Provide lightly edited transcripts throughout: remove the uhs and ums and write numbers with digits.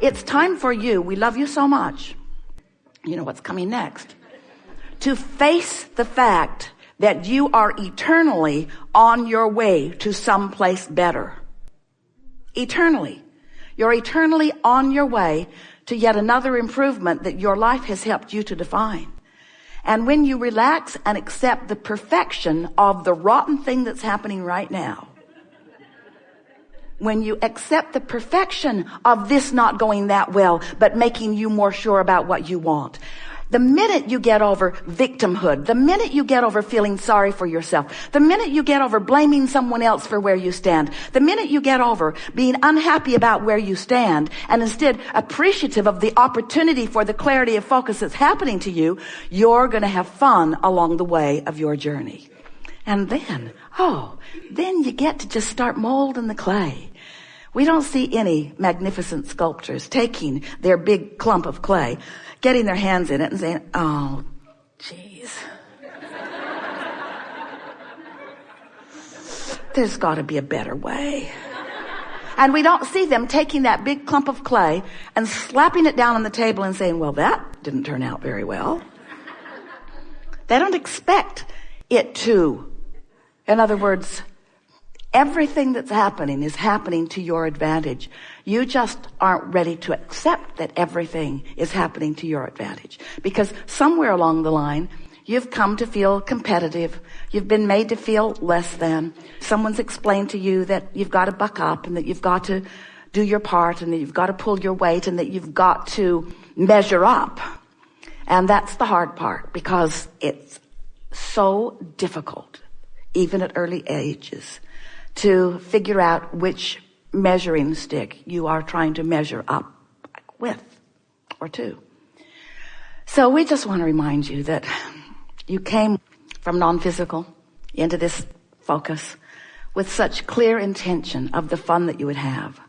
It's time for you. We love you so much. You know what's coming next. To face the fact that you are eternally on your way to someplace better. Eternally. You're eternally on your way to yet another improvement that your life has helped you to define. And when you relax and accept the perfection of the rotten thing that's happening right now, when you accept the perfection of this not going that well, but making you more sure about what you want, the minute you get over victimhood, the minute you get over feeling sorry for yourself, the minute you get over blaming someone else for where you stand, the minute you get over being unhappy about where you stand and instead appreciative of the opportunity for the clarity of focus that's happening to you, you're going to have fun along the way of your journey. And then, then you get to just start molding the clay. We don't see any magnificent sculptors taking their big clump of clay, getting their hands in it and saying, oh, geez. There's got to be a better way. And we don't see them taking that big clump of clay and slapping it down on the table and saying, well, that didn't turn out very well. They don't expect it to. In other words, everything that's happening is happening to your advantage. You just aren't ready to accept that everything is happening to your advantage. Because somewhere along the line, you've come to feel competitive. You've been made to feel less than. Someone's explained to you that you've got to buck up and that you've got to do your part and that you've got to pull your weight and that you've got to measure up. And that's the hard part because it's so difficult, even at early ages, to figure out which measuring stick you are trying to measure up with or to. So we just want to remind you that you came from non-physical into this focus with such clear intention of the fun that you would have.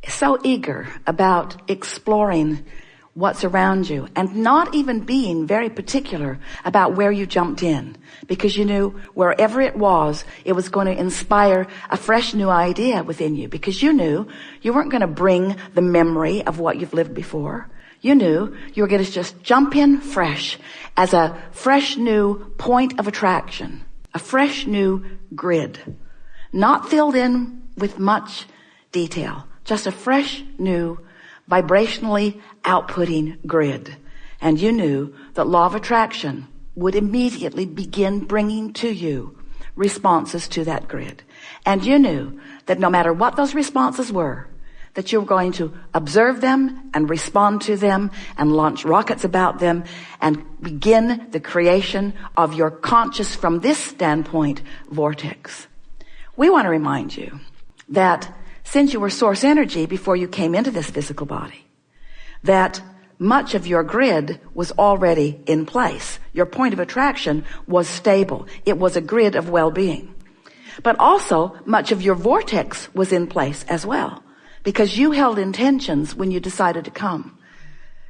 So eager about exploring what's around you and not even being very particular about where you jumped in because you knew wherever it was going to inspire a fresh new idea within you because you knew you weren't going to bring the memory of what you've lived before. You knew you were going to just jump in fresh as a fresh new point of attraction, a fresh new grid, not filled in with much detail, just a fresh new vibrationally outputting grid. And you knew that law of attraction would immediately begin bringing to you responses to that grid. And you knew that no matter what those responses were, that you were going to observe them and respond to them and launch rockets about them and begin the creation of your conscious, from this standpoint, vortex. We want to remind you that since you were source energy before you came into this physical body, that much of your grid was already in place. Your point of attraction was stable. It was a grid of well-being. But also, much of your vortex was in place as well, because you held intentions when you decided to come.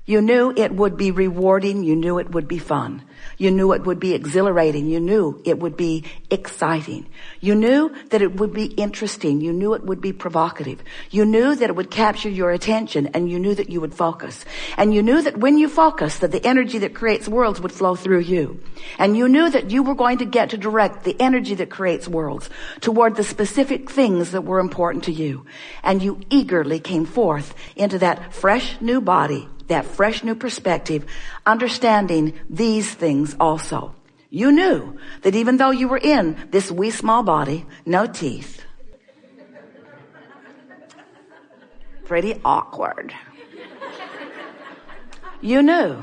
You knew it would be rewarding. You knew it would be fun. You knew it would be exhilarating. You knew it would be exciting. You knew that it would be interesting. You knew it would be provocative. You knew that it would capture your attention, and you knew that you would focus. And you knew that when you focused, that the energy that creates worlds would flow through you. And you knew that you were going to get to direct the energy that creates worlds toward the specific things that were important to you. And you eagerly came forth into that fresh new body, that fresh new perspective, understanding these things also. You knew that even though you were in this wee small body, no teeth, pretty awkward, you knew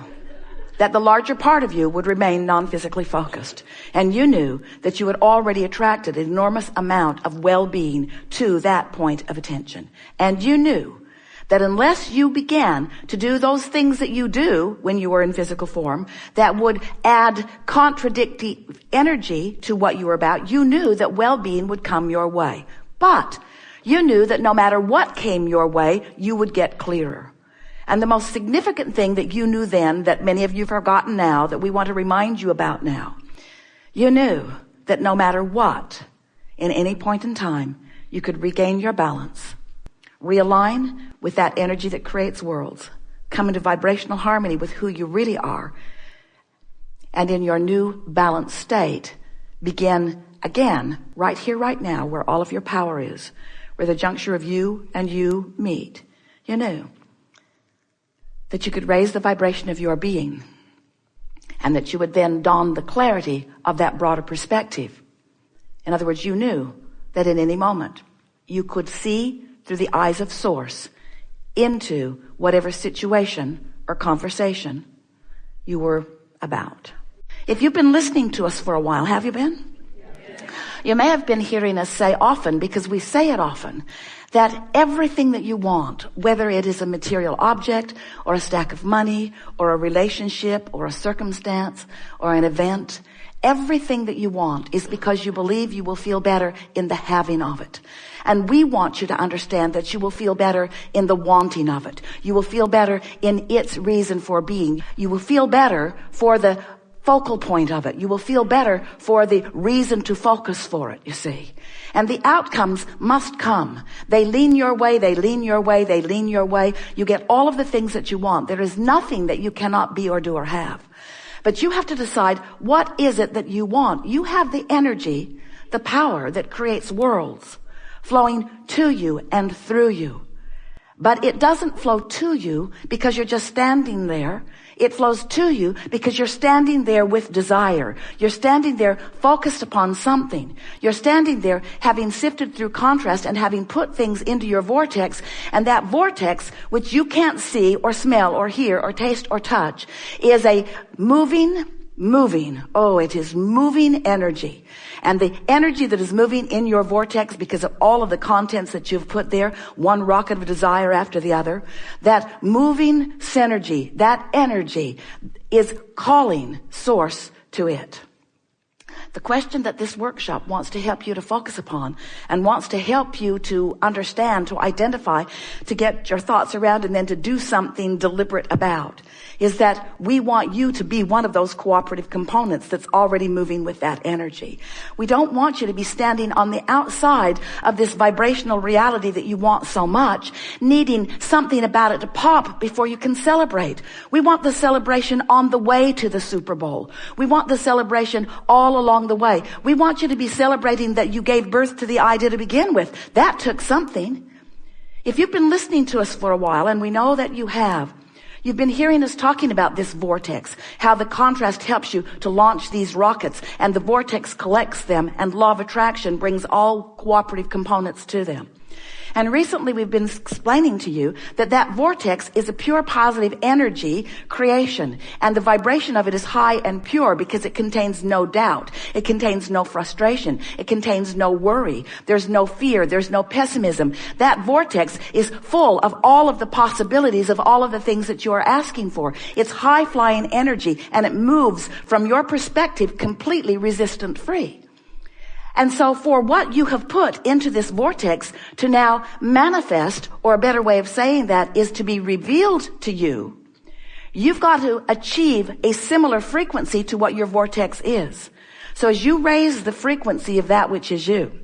that the larger part of you would remain non-physically focused. And you knew that you had already attracted an enormous amount of well-being to that point of attention. And you knew that unless you began to do those things that you do when you were in physical form that would add contradictory energy to what you were about, you knew that well-being would come your way. But you knew that no matter what came your way, you would get clearer. And the most significant thing that you knew then, that many of you have forgotten now, that we want to remind you about now, you knew that no matter what, in any point in time, you could regain your balance, realign with that energy that creates worlds. Come into vibrational harmony with who you really are. And in your new balanced state, begin again, right here, right now, where all of your power is, where the juncture of you and you meet. You knew that you could raise the vibration of your being, and that you would then don the clarity of that broader perspective. In other words, you knew that in any moment you could see through the eyes of Source into whatever situation or conversation you were about. If you've been listening to us for a while, have you been? You may have been hearing us say often, because we say it often, that everything that you want, whether it is a material object or a stack of money or a relationship or a circumstance or an event, everything that you want is because you believe you will feel better in the having of it. And we want you to understand that you will feel better in the wanting of it. You will feel better in its reason for being. You will feel better for the focal point of it. You will feel better for the reason to focus for it, you see. And the outcomes must come. They lean your way, they lean your way, they lean your way. You get all of the things that you want. There is nothing that you cannot be or do or have. But you have to decide, what is it that you want? You have the energy, the power that creates worlds flowing to you and through you. But it doesn't flow to you because you're just standing there. It flows to you because you're standing there with desire. You're standing there focused upon something. You're standing there having sifted through contrast and having put things into your vortex. And that vortex, which you can't see or smell or hear or taste or touch, is a moving, it is moving energy. And the energy that is moving in your vortex, because of all of the contents that you've put there, one rocket of desire after the other, that moving synergy, that energy is calling Source to it. The question that this workshop wants to help you to focus upon and wants to help you to understand, to identify, to get your thoughts around and then to do something deliberate about is that we want you to be one of those cooperative components that's already moving with that energy. We don't want you to be standing on the outside of this vibrational reality that you want so much, needing something about it to pop before you can celebrate. We want the celebration on the way to the Super Bowl. We want the celebration all along the way. We want you to be celebrating that you gave birth to the idea to begin with. That took something. If you've been listening to us for a while, and we know that you have, you've been hearing us talking about this vortex, how the contrast helps you to launch these rockets, and the vortex collects them, and law of attraction brings all cooperative components to them. And recently we've been explaining to you that that vortex is a pure positive energy creation. And the vibration of it is high and pure because it contains no doubt. It contains no frustration. It contains no worry. There's no fear. There's no pessimism. That vortex is full of all of the possibilities of all of the things that you are asking for. It's high flying energy, and it moves from your perspective completely resistant free. And so for what you have put into this vortex to now manifest, or a better way of saying that is to be revealed to you, you've got to achieve a similar frequency to what your vortex is. So as you raise the frequency of that which is you,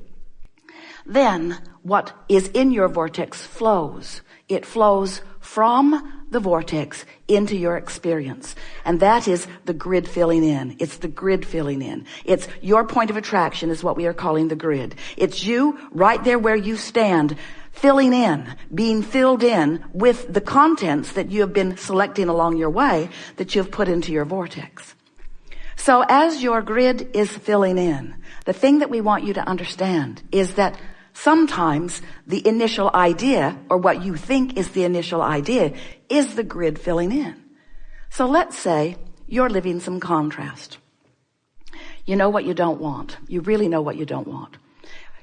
then what is in your vortex flows. It flows from the vortex into your experience. And that is the grid filling in. It's the grid filling in. It's your point of attraction is what we are calling the grid. It's you right there where you stand, filling in, being filled in with the contents that you have been selecting along your way that you have put into your vortex. So as your grid is filling in, the thing that we want you to understand is that sometimes the initial idea, or what you think is the initial idea, is the grid filling in. So let's say you're living some contrast. You know what you don't want. You really know what you don't want.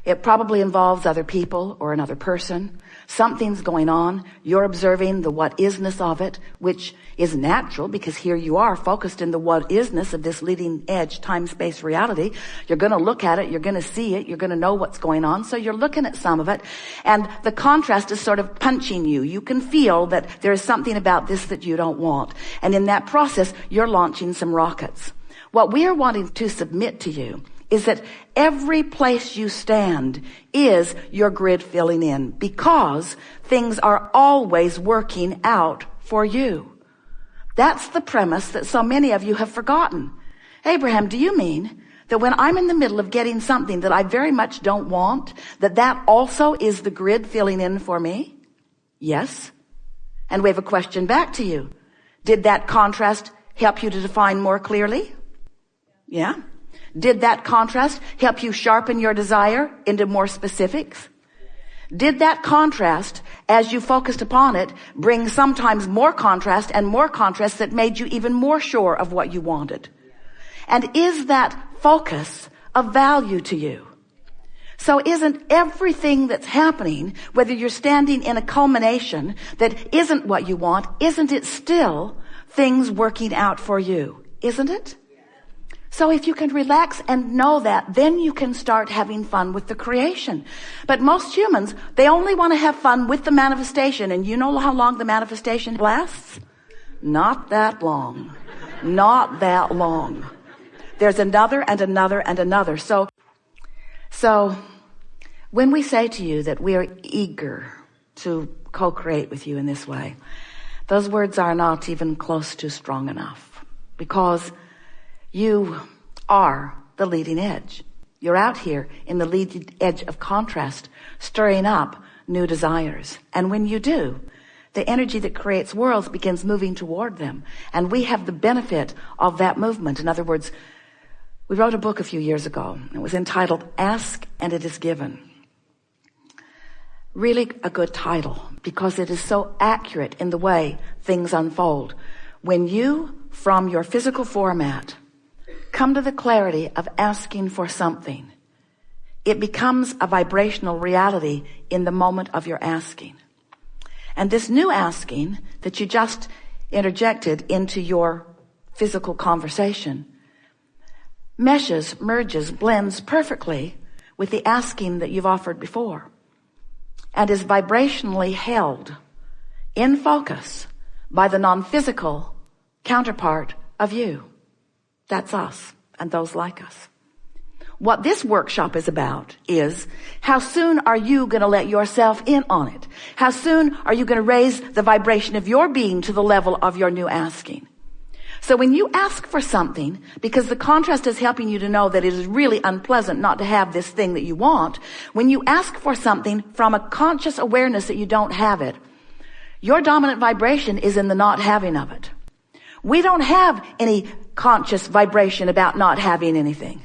It probably involves other people or another person. Something's going on. You're observing the what isness of it, which is natural because here you are focused in the what isness of this leading edge time-space reality. You're going to look at it. You're going to see it. You're going to know what's going on. So you're looking at some of it, and the contrast is sort of punching you. You can feel that there is something about this that you don't want. And in that process, you're launching some rockets. What we are wanting to submit to you is that every place you stand is your grid filling in, because things are always working out for you. That's the premise that so many of you have forgotten. Abraham, do you mean that when I'm in the middle of getting something that I very much don't want, that also is the grid filling in for me? Yes. And we have a question back to you. Did that contrast help you to define more clearly? Yeah. Did that contrast help you sharpen your desire into more specifics? Did that contrast, as you focused upon it, bring sometimes more contrast that made you even more sure of what you wanted? And is that focus of value to you? So isn't everything that's happening, whether you're standing in a culmination that isn't what you want, isn't it still things working out for you? Isn't it? So if you can relax and know that, then you can start having fun with the creation. But most humans, they only want to have fun with the manifestation. And you know how long the manifestation lasts? Not that long. Not that long. There's another and another and another. So when we say to you that we are eager to co-create with you in this way, those words are not even close to strong enough, because you are the leading edge. You're out here in the leading edge of contrast, stirring up new desires. And when you do, the energy that creates worlds begins moving toward them. And we have the benefit of that movement. In other words, we wrote a book a few years ago. It was entitled Ask and It Is Given. Really a good title, because it is so accurate in the way things unfold. When you, from your physical format, come to the clarity of asking for something, it becomes a vibrational reality in the moment of your asking. And this new asking that you just interjected into your physical conversation meshes, merges, blends perfectly with the asking that you've offered before, and is vibrationally held in focus by the non-physical counterpart of you. That's us and those like us. What this workshop is about is, how soon are you going to let yourself in on it? How soon are you going to raise the vibration of your being to the level of your new asking? So when you ask for something, because the contrast is helping you to know that it is really unpleasant not to have this thing that you want, when you ask for something from a conscious awareness that you don't have it, your dominant vibration is in the not having of it. We don't have any conscious vibration about not having anything.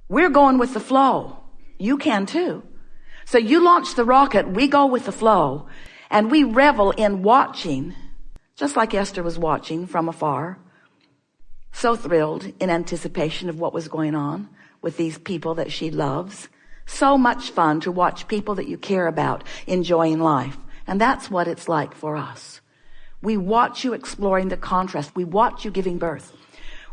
We're going with the flow. You can too. So you launch the rocket, we go with the flow, and we revel in watching, just like Esther was watching from afar, so thrilled in anticipation of what was going on with these people that she loves. So much fun to watch people that you care about enjoying life. And that's what it's like for us. We watch you exploring the contrast. We watch you giving birth.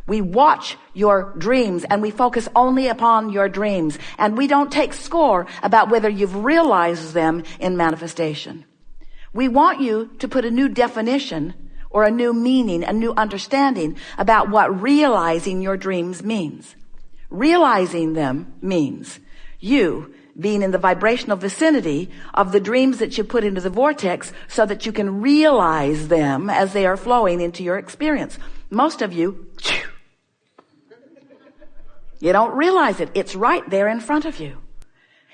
We watch your dreams, and we focus only upon your dreams. And we don't take score about whether you've realized them in manifestation. We want you to put a new definition or a new meaning, a new understanding about what realizing your dreams means. Realizing them means you being in the vibrational vicinity of the dreams that you put into the vortex, so that you can realize them as they are flowing into your experience. Most of you, you don't realize it. It's right there in front of you.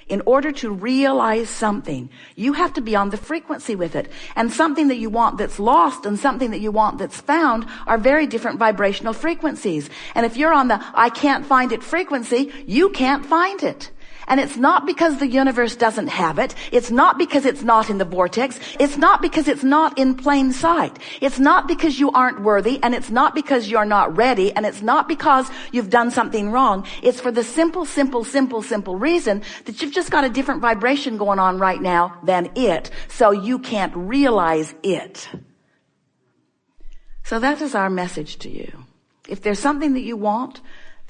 In order to realize something, you have to be on the frequency with it. And something that you want that's lost and something that you want that's found are very different vibrational frequencies. And if you're on the I can't find it frequency, you can't find it. And it's not because the universe doesn't have it. It's not because it's not in the vortex. It's not because it's not in plain sight. It's not because you aren't worthy, and it's not because you're not ready, and it's not because you've done something wrong. It's for the simple reason that you've just got a different vibration going on right now than it, so you can't realize it. So that is our message to you. If there's something that you want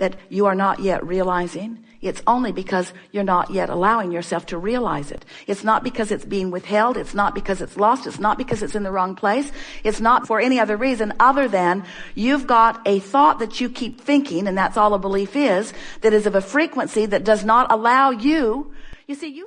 that you are not yet realizing, it's only because you're not yet allowing yourself to realize it. It's not because it's being withheld. It's not because it's lost. It's not because it's in the wrong place. It's not for any other reason other than you've got a thought that you keep thinking, and that's all a belief is, that is of a frequency that does not allow you. You see, you